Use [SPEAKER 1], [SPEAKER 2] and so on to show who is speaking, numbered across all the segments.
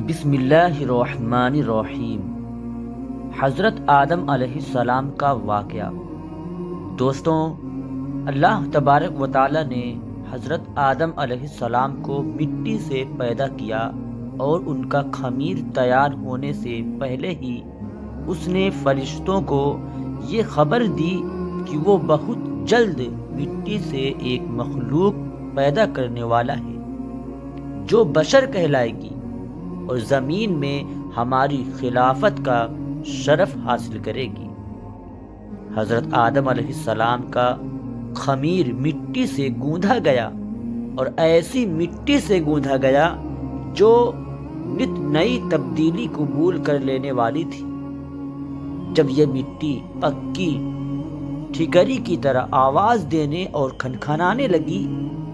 [SPEAKER 1] بسم اللہ الرحمن الرحیم۔ حضرت آدم علیہ السلام کا واقعہ۔ دوستوں، اللہ تبارک و تعالی نے حضرت آدم علیہ السلام کو مٹی سے پیدا کیا اور ان کا خمیر تیار ہونے سے پہلے ہی اس نے فرشتوں کو یہ خبر دی کہ وہ بہت جلد مٹی سے ایک مخلوق پیدا کرنے والا ہے جو بشر کہلائے گی اور زمین میں ہماری خلافت کا شرف حاصل کرے گی۔ حضرت آدم علیہ السلام کا خمیر مٹی سے گوندھا گیا اور ایسی مٹی سے گوندھا گیا جو نت نئی تبدیلی قبول کر لینے والی تھی۔ جب یہ مٹی پکی ٹھیکری کی طرح آواز دینے اور کھنکھنانے لگی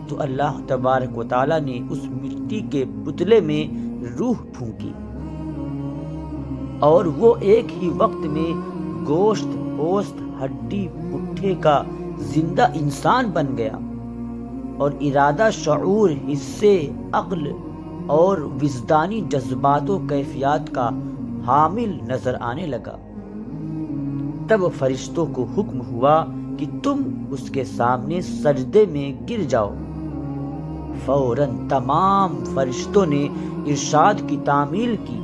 [SPEAKER 1] تو اللہ تبارک و تعالی نے اس مٹی کے پتلے میں روح پھونکی اور وہ ایک ہی وقت میں گوشت پوست ہڈی پٹھے کا زندہ انسان بن گیا اور ارادہ شعور حصے عقل اور وجدانی جذبات و کیفیات کا حامل نظر آنے لگا۔ تب فرشتوں کو حکم ہوا کہ تم اس کے سامنے سجدے میں گر جاؤ۔ فوراً تمام فرشتوں نے ارشاد کی تعمیل کی،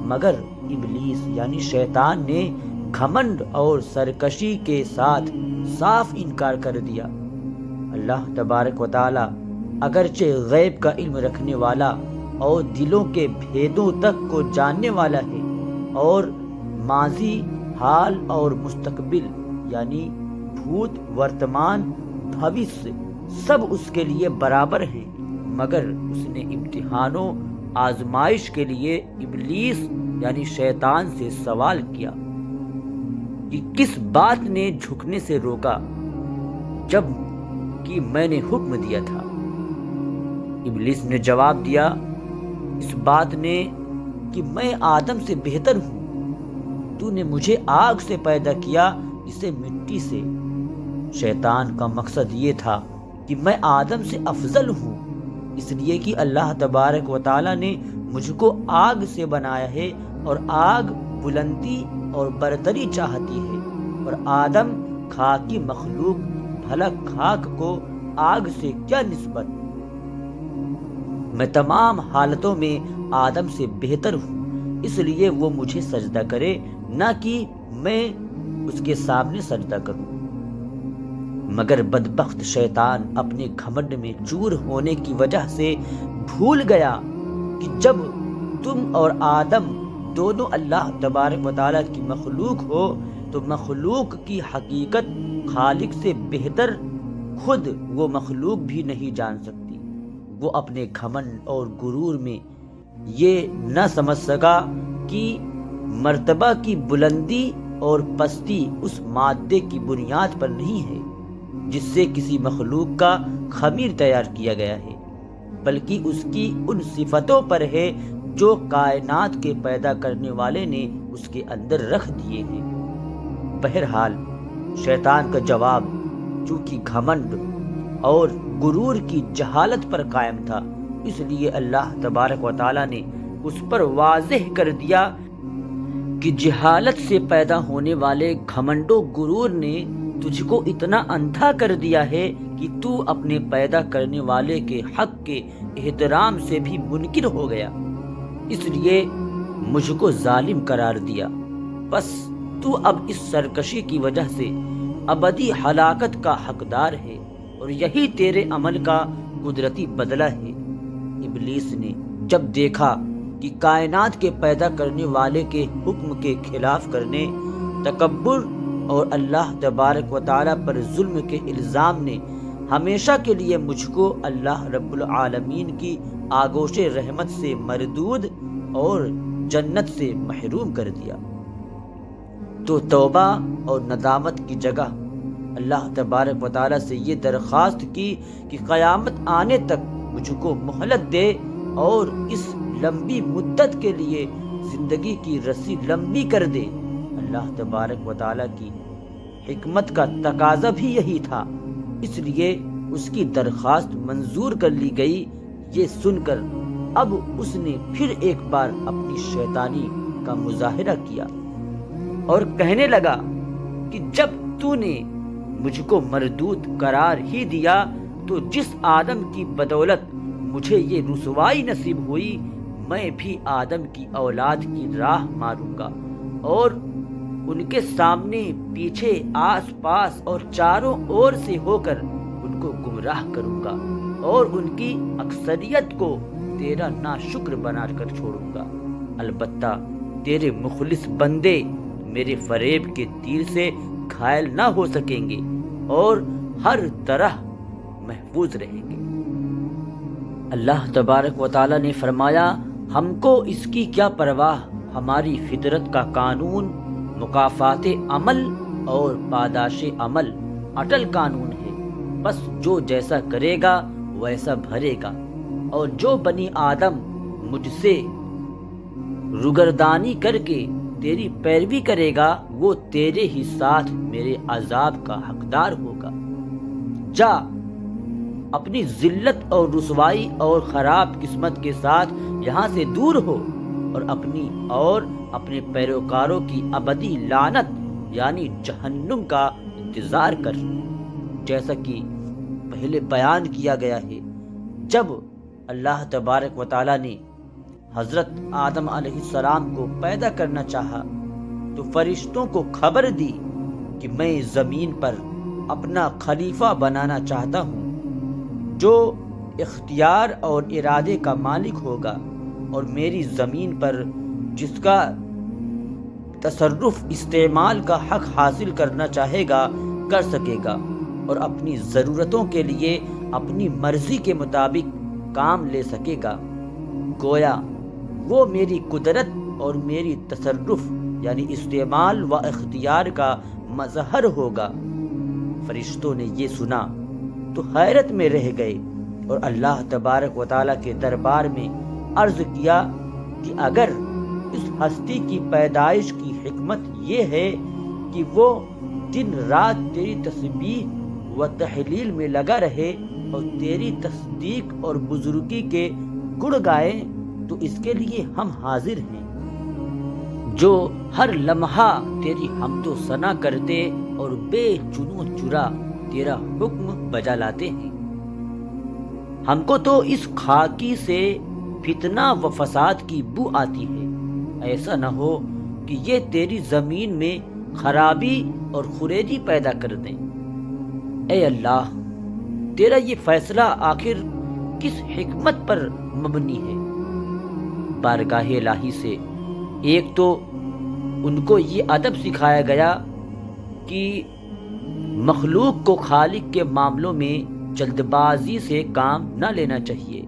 [SPEAKER 1] مگر ابلیس یعنی شیطان نے گھمنڈ اور سرکشی کے ساتھ صاف انکار کر دیا۔ اللہ تبارک و تعالی اگرچہ غیب کا علم رکھنے والا اور دلوں کے بھیدوں تک کو جاننے والا ہے اور ماضی حال اور مستقبل یعنی بھوت ورتمان بھوشیہ سب اس کے لیے برابر ہیں، مگر اس نے امتحان و آزمائش کے لیے ابلیس یعنی شیطان سے سوال کیا کہ کس بات نے جھکنے سے روکا جب کہ میں نے حکم دیا تھا؟ ابلیس نے جواب دیا، اس بات نے کہ میں آدم سے بہتر ہوں، تو نے مجھے آگ سے پیدا کیا، اسے مٹی سے۔ شیطان کا مقصد یہ تھا کہ میں آدم سے افضل ہوں، اس لیے کہ اللہ تبارک و تعالی نے مجھ کو آگ سے بنایا ہے اور آگ بلندی اور برتری چاہتی ہے، اور آدم خاکی مخلوق، بھلا خاک کو آگ سے کیا نسبت؟ میں تمام حالتوں میں آدم سے بہتر ہوں، اس لیے وہ مجھے سجدہ کرے، نہ کہ میں اس کے سامنے سجدہ کروں۔ مگر بدبخت شیطان اپنے گھمنڈ میں چور ہونے کی وجہ سے بھول گیا کہ جب تم اور آدم دونوں اللہ تبارک و تعالیٰ کی مخلوق ہو تو مخلوق کی حقیقت خالق سے بہتر خود وہ مخلوق بھی نہیں جان سکتی۔ وہ اپنے گھمنڈ اور غرور میں یہ نہ سمجھ سکا کہ مرتبہ کی بلندی اور پستی اس مادے کی بنیاد پر نہیں ہے جس سے کسی مخلوق کا خمیر تیار کیا گیا ہے، بلکہ اس کی ان صفتوں پر ہے جو کائنات کے پیدا کرنے والے نے اس کے اندر رکھ دیے ہیں۔ بہرحال شیطان کا جواب چونکہ گھمنڈ اور غرور کی جہالت پر قائم تھا، اس لیے اللہ تبارک و تعالی نے اس پر واضح کر دیا کہ جہالت سے پیدا ہونے والے گھمنڈ و غرور نے تجھ کو اتنا اندھا کر دیا ہے کہ تو اپنے پیدا کرنے والے کے حق کے احترام سے بھی منکر ہو گیا، اس لیے مجھ کو ظالم قرار دیا، بس تو اب اس سرکشی کی وجہ سے ابدی ہلاکت کا حقدار ہے اور یہی تیرے عمل کا قدرتی بدلہ ہے۔ ابلیس نے جب دیکھا کہ کائنات کے پیدا کرنے والے کے حکم کے خلاف کرنے، تکبر اور اللہ تبارک و تعالیٰ پر ظلم کے الزام نے ہمیشہ کے لیے مجھ کو اللہ رب العالمین کی آغوش رحمت سے مردود اور جنت سے محروم کر دیا، تو توبہ اور ندامت کی جگہ اللہ تبارک و تعالیٰ سے یہ درخواست کی کہ قیامت آنے تک مجھ کو مہلت دے اور اس لمبی مدت کے لیے زندگی کی رسی لمبی کر دے۔ اللہ تبارک و تعالیٰ کی حکمت کا تقاضا بھی یہی تھا، اس لیے اس کی درخواست منظور کر لی گئی۔ یہ سن کر اب اس نے پھر ایک بار اپنی شیطانی کا مظاہرہ کیا اور کہنے لگا کہ جب تو نے مجھ کو مردود قرار ہی دیا تو جس آدم کی بدولت مجھے یہ رسوائی نصیب ہوئی، میں بھی آدم کی اولاد کی راہ ماروں گا اور ان کے سامنے، پیچھے، آس پاس اور چاروں اور سے ہو کر ان کو گمراہ کروں گا اور ان کی اکثریت کو تیرا ناشکر بنا کر چھوڑوں گا۔ البتہ تیرے مخلص بندے میرے فریب کے تیر سے گھائل نہ ہو سکیں گے اور ہر طرح محفوظ رہیں گے۔ اللہ تبارک و تعالیٰ نے فرمایا، ہم کو اس کی کیا پرواہ، ہماری فطرت کا قانون مکافات عمل اور پاداش عمل اٹل قانون ہے، بس جو جیسا کرے گا ویسا بھرے گا، اور جو بنی آدم مجھ سے روگردانی کر کے تیری پیروی کرے گا وہ تیرے ہی ساتھ میرے عذاب کا حقدار ہوگا۔ جا اپنی ذلت اور رسوائی اور خراب قسمت کے ساتھ یہاں سے دور ہو اور اپنے پیروکاروں کی ابدی لعنت یعنی جہنم کا انتظار کر، جیسا کہ پہلے بیان کیا گیا ہے۔ جب اللہ تبارک و تعالیٰ نے حضرت آدم علیہ السلام کو پیدا کرنا چاہا تو فرشتوں کو خبر دی کہ میں زمین پر اپنا خلیفہ بنانا چاہتا ہوں جو اختیار اور ارادے کا مالک ہوگا اور میری زمین پر جس کا تصرف استعمال کا حق حاصل کرنا چاہے گا کر سکے گا اور اپنی ضرورتوں کے لیے اپنی مرضی کے مطابق کام لے سکے گا۔ گویا وہ میری قدرت اور میری تصرف یعنی استعمال و اختیار کا مظہر ہوگا۔ فرشتوں نے یہ سنا تو حیرت میں رہ گئے اور اللہ تبارک و تعالیٰ کے دربار میں عرض کیا کہ اگر اس ہستی کی پیدائش کی حکمت یہ ہے کہ وہ دن رات تیری تسبیح و تحلیل میں لگا رہے اور تیری تصدیق اور بزرگی کے گڑ گائے تو اس کے لیے ہم حاضر ہیں، جو ہر لمحہ تیری حمد و ثنا کرتے اور بے چنو چرا تیرا حکم بجا لاتے ہیں۔ ہم کو تو اس خاکی سے فتنہ و فساد کی بو آتی ہے، ایسا نہ ہو کہ یہ تیری زمین میں خرابی اور خریدی پیدا کر دیں۔ اے اللہ، تیرا یہ فیصلہ آخر کس حکمت پر مبنی ہے؟ بارگاہ الہی سے ایک تو ان کو یہ ادب سکھایا گیا کہ مخلوق کو خالق کے معاملوں میں جلد بازی سے کام نہ لینا چاہیے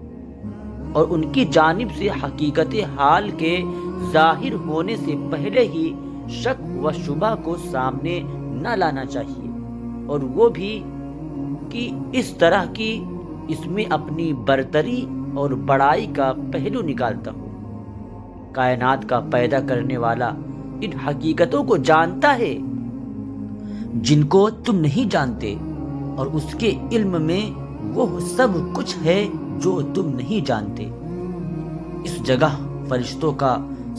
[SPEAKER 1] اور ان کی جانب سے حقیقت حال کے ظاہر ہونے سے پہلے ہی شک و شبہ کو سامنے نہ لانا چاہیے، اور وہ بھی کہ اس طرح کی اس میں اپنی برتری اور بڑائی کا پہلو نکالتا ہو۔ کائنات کا پیدا کرنے والا ان حقیقتوں کو جانتا ہے جن کو تم نہیں جانتے، اور اس کے علم میں وہ سب کچھ ہے جو تم نہیں جانتے۔ اس جگہ فرشتوں کا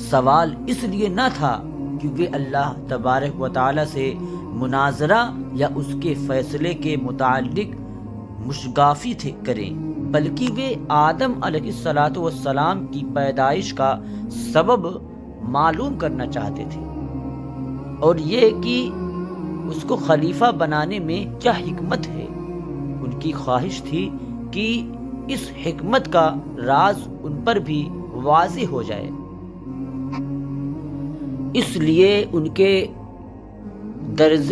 [SPEAKER 1] سوال اس لیے نہ تھا کہ وہ اللہ تبارک و تعالیٰ سے مناظرہ یا اس کے فیصلے کے متعلق مشگافی کریں، بلکہ وہ آدم علیہ السلام کی پیدائش کا سبب معلوم کرنا چاہتے تھے، اور یہ کہ اس کو خلیفہ بنانے میں کیا حکمت ہے۔ ان کی خواہش تھی کہ اس حکمت کا راز ان پر بھی واضح ہو جائے، اس لیے ان کے درز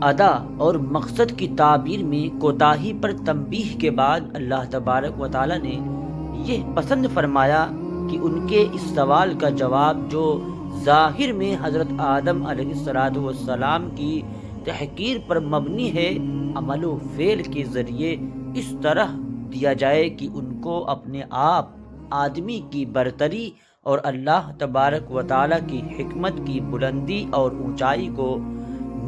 [SPEAKER 1] ادا اور مقصد کی تعبیر میں کوتاہی پر تنبیہ کے بعد اللہ تبارک و تعالیٰ نے یہ پسند فرمایا کہ ان کے اس سوال کا جواب جو ظاہر میں حضرت آدم علیہ السلام کی تحقیر پر مبنی ہے، عمل و فعل کے ذریعے اس طرح دیا جائے کہ ان کو اپنے آپ آدمی کی برتری اور اللہ تبارک و تعالیٰ کی حکمت کی بلندی اور اونچائی کو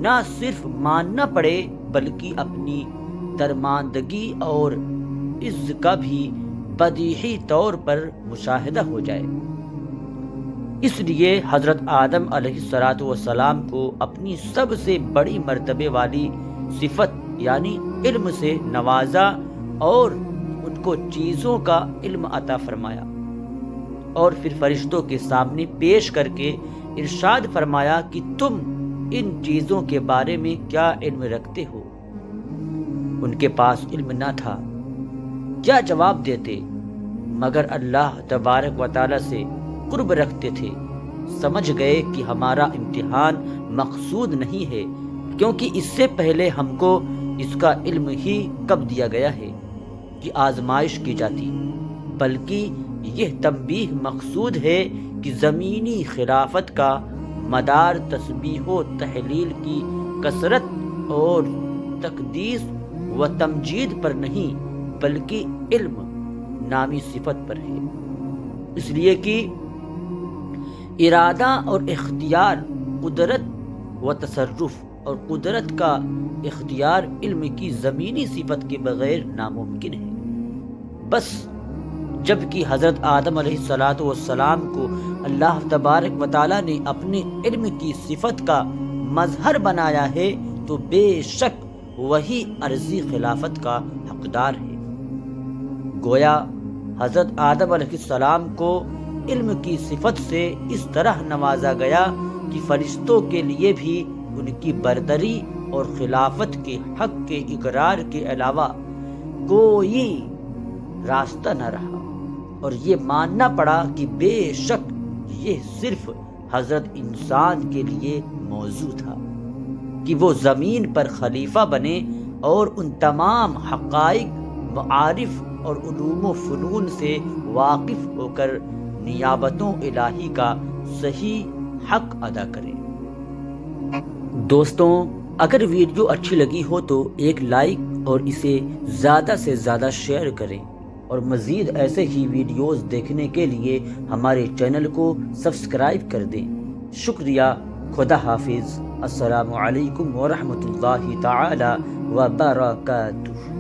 [SPEAKER 1] نہ صرف ماننا پڑے بلکہ اپنی درماندگی اور عز کا بھی بدیہی طور پر مشاہدہ ہو جائے۔ اس لیے حضرت آدم علیہ السلام کو اپنی سب سے بڑی مرتبے والی صفت یعنی علم سے نوازا اور ان کو چیزوں کا علم عطا فرمایا، اور پھر فرشتوں کے سامنے پیش کر کے ارشاد فرمایا کہ تم ان چیزوں کے بارے میں کیا علم رکھتے ہو؟ ان کے پاس علم نہ تھا، کیا جواب دیتے؟ مگر اللہ تبارک و تعالی سے قرب رکھتے تھے۔ سمجھ گئے کہ ہمارا امتحان مقصود نہیں ہے، کیونکہ اس سے پہلے ہم کو اس کا علم ہی کب دیا گیا ہے کہ آزمائش کی جاتی، بلکہ یہ تنبیہ مقصود ہے کہ زمینی خلافت کا مدار تسبیح و تحلیل کی کثرت اور تقدیس و تمجید پر نہیں، بلکہ علم نامی صفت پر ہے۔ اس لیے کہ ارادہ اور اختیار، قدرت و تصرف اور قدرت کا اختیار علم کی زمینی صفت کے بغیر ناممکن ہے۔ بس جبکہ حضرت آدم علیہ السلام کو اللہ تبارک و تعالیٰ نے اپنے علم کی صفت کا مظہر بنایا ہے تو بے شک وہی عرضی خلافت کا حقدار ہے۔ گویا حضرت آدم علیہ السلام کو علم کی صفت سے اس طرح نوازا گیا کہ فرشتوں کے لیے بھی ان کی برتری اور خلافت کے حق کے اقرار کے علاوہ کوئی راستہ نہ رہا، اور یہ ماننا پڑا کہ بے شک یہ صرف حضرت انسان کے لیے موضوع تھا کہ وہ زمین پر خلیفہ بنے اور ان تمام حقائق، معارف اور علوم و فنون سے واقف ہو کر نیابتوں الہی کا صحیح حق ادا کرے۔ دوستوں، اگر ویڈیو اچھی لگی ہو تو ایک لائک اور اسے زیادہ سے زیادہ شیئر کریں، اور مزید ایسے ہی ویڈیوز دیکھنے کے لیے ہمارے چینل کو سبسکرائب کر دیں۔ شکریہ، خدا حافظ، السلام علیکم ورحمۃ اللہ تعالی وبرکاتہ۔